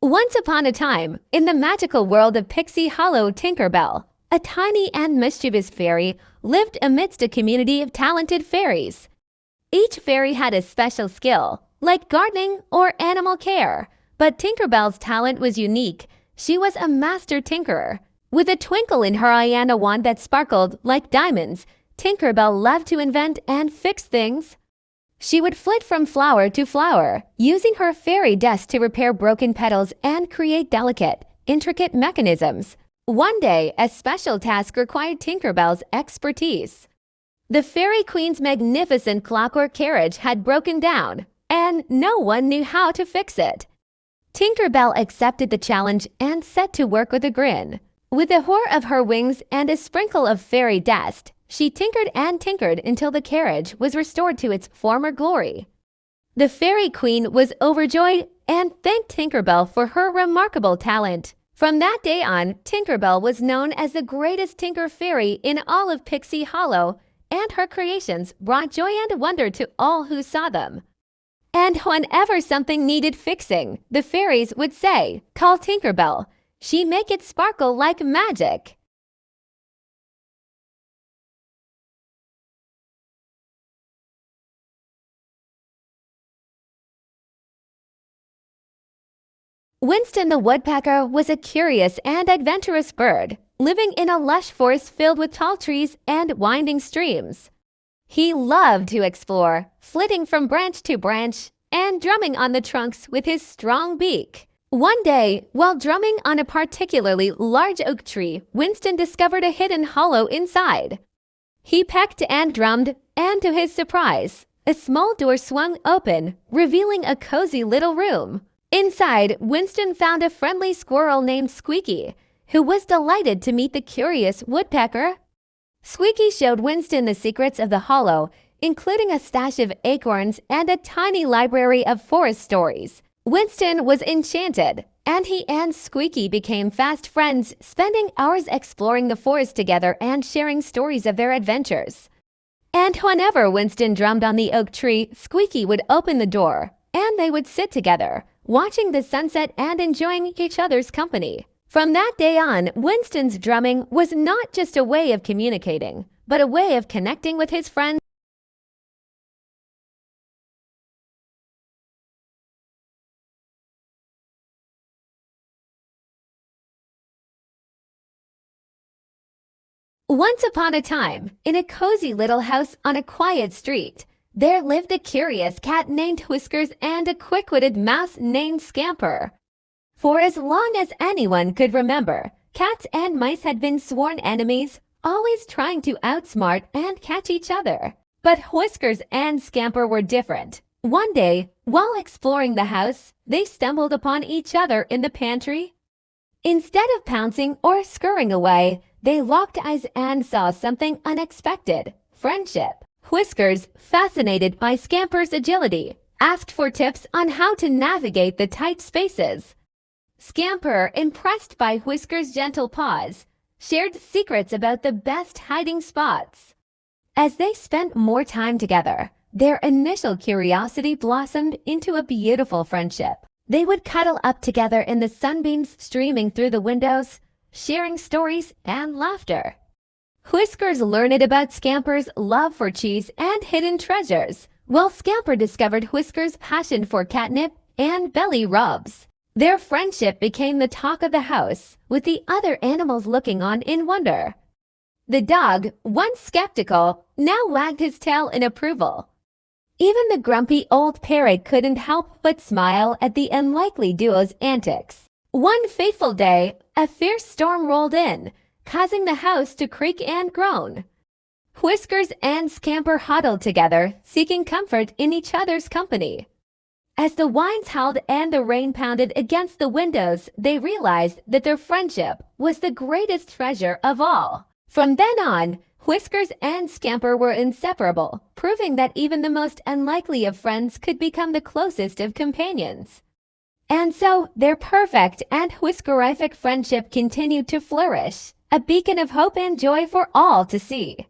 Once upon a time, in the magical world of Pixie Hollow Tinkerbell, a tiny and mischievous fairy lived amidst a community of talented fairies. Each fairy had a special skill, like gardening or animal care, but Tinkerbell's talent was unique. She was a master tinkerer. With a twinkle in her eye and a wand that sparkled like diamonds, Tinkerbell loved to invent and fix things. She would flit from flower to flower, using her fairy dust to repair broken petals and create delicate, intricate mechanisms. One day, a special task required Tinkerbell's expertise. The Fairy Queen's magnificent clockwork carriage had broken down, and no one knew how to fix it. Tinkerbell accepted the challenge and set to work with a grin. With a whir of her wings and a sprinkle of fairy dust, she tinkered and tinkered until the carriage was restored to its former glory. The Fairy Queen was overjoyed and thanked Tinkerbell for her remarkable talent. From that day on, Tinkerbell was known as the greatest tinker fairy in all of Pixie Hollow, and her creations brought joy and wonder to all who saw them. And whenever something needed fixing, the fairies would say, "Call Tinkerbell. She make it sparkle like magic." Winston the Woodpecker was a curious and adventurous bird, living in a lush forest filled with tall trees and winding streams. He loved to explore, flitting from branch to branch and drumming on the trunks with his strong beak. One day, while drumming on a particularly large oak tree, Winston discovered a hidden hollow inside. He pecked and drummed, and to his surprise, a small door swung open, revealing a cozy little room. Inside, Winston found a friendly squirrel named Squeaky, who was delighted to meet the curious woodpecker. Squeaky showed Winston the secrets of the hollow, including a stash of acorns and a tiny library of forest stories. Winston was enchanted, and he and Squeaky became fast friends, spending hours exploring the forest together and sharing stories of their adventures. And whenever Winston drummed on the oak tree, Squeaky would open the door, and they would sit together, watching the sunset and enjoying each other's company. From that day on, Winston's drumming was not just a way of communicating, but a way of connecting with his friends. Once upon a time, in a cozy little house on a quiet street, there lived a curious cat named Whiskers and a quick-witted mouse named Scamper. For as long as anyone could remember, cats and mice had been sworn enemies, always trying to outsmart and catch each other. But Whiskers and Scamper were different. One day, while exploring the house, they stumbled upon each other in the pantry. Instead of pouncing or scurrying away, they locked eyes and saw something unexpected: friendship. Whiskers, fascinated by Scamper's agility, asked for tips on how to navigate the tight spaces. Scamper, impressed by Whiskers' gentle paws, shared secrets about the best hiding spots. As they spent more time together, their initial curiosity blossomed into a beautiful friendship. They would cuddle up together in the sunbeams streaming through the windows, sharing stories and laughter. Whiskers learned about Scamper's love for cheese and hidden treasures, while Scamper discovered Whiskers' passion for catnip and belly rubs. Their friendship became the talk of the house, with the other animals looking on in wonder. The dog, once skeptical, now wagged his tail in approval. Even the grumpy old parrot couldn't help but smile at the unlikely duo's antics. One fateful day, a fierce storm rolled in, causing the house to creak and groan. Whiskers and Scamper huddled together, seeking comfort in each other's company. As the winds howled and the rain pounded against the windows, they realized that their friendship was the greatest treasure of all. From then on, Whiskers and Scamper were inseparable, proving that even the most unlikely of friends could become the closest of companions. And so, their perfect and whiskerific friendship continued to flourish, a beacon of hope and joy for all to see.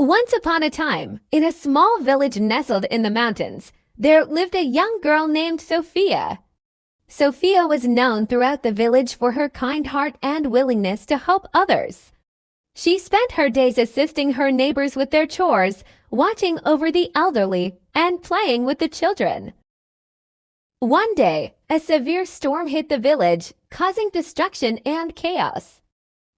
Once upon a time, in a small village nestled in the mountains, there lived a young girl named Sophia. Sophia was known throughout the village for her kind heart and willingness to help others. She spent her days assisting her neighbors with their chores, watching over the elderly, and playing with the children. One day, a severe storm hit the village, causing destruction and chaos.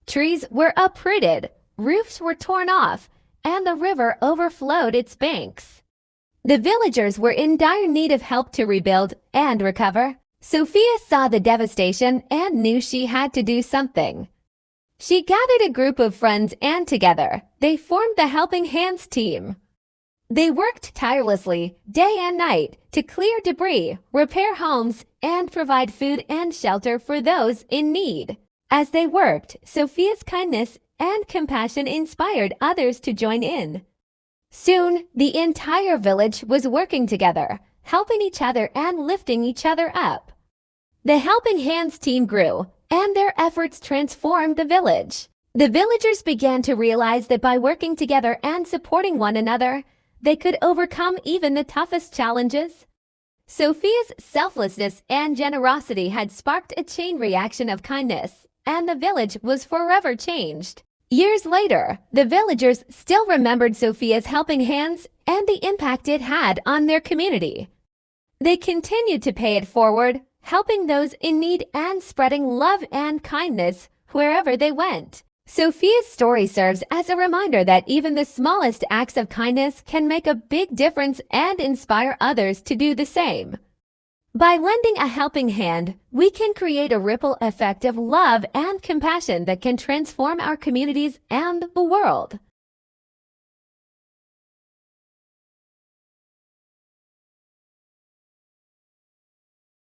Trees were uprooted, roofs were torn off, and the river overflowed its banks. The villagers were in dire need of help to rebuild and recover. Sophia saw the devastation and knew she had to do something. She gathered a group of friends and together, they formed the Helping Hands team. They worked tirelessly, day and night, to clear debris, repair homes, and provide food and shelter for those in need. As they worked, Sophia's kindness and compassion inspired others to join in. Soon, the entire village was working together, helping each other and lifting each other up. The Helping Hands team grew, and their efforts transformed the village. The villagers began to realize that by working together and supporting one another, they could overcome even the toughest challenges. Sophia's selflessness and generosity had sparked a chain reaction of kindness, and the village was forever changed. Years later, the villagers still remembered Sophia's helping hands and the impact it had on their community. They continued to pay it forward, helping those in need and spreading love and kindness wherever they went. Sophia's story serves as a reminder that even the smallest acts of kindness can make a big difference and inspire others to do the same. By lending a helping hand, we can create a ripple effect of love and compassion that can transform our communities and the world.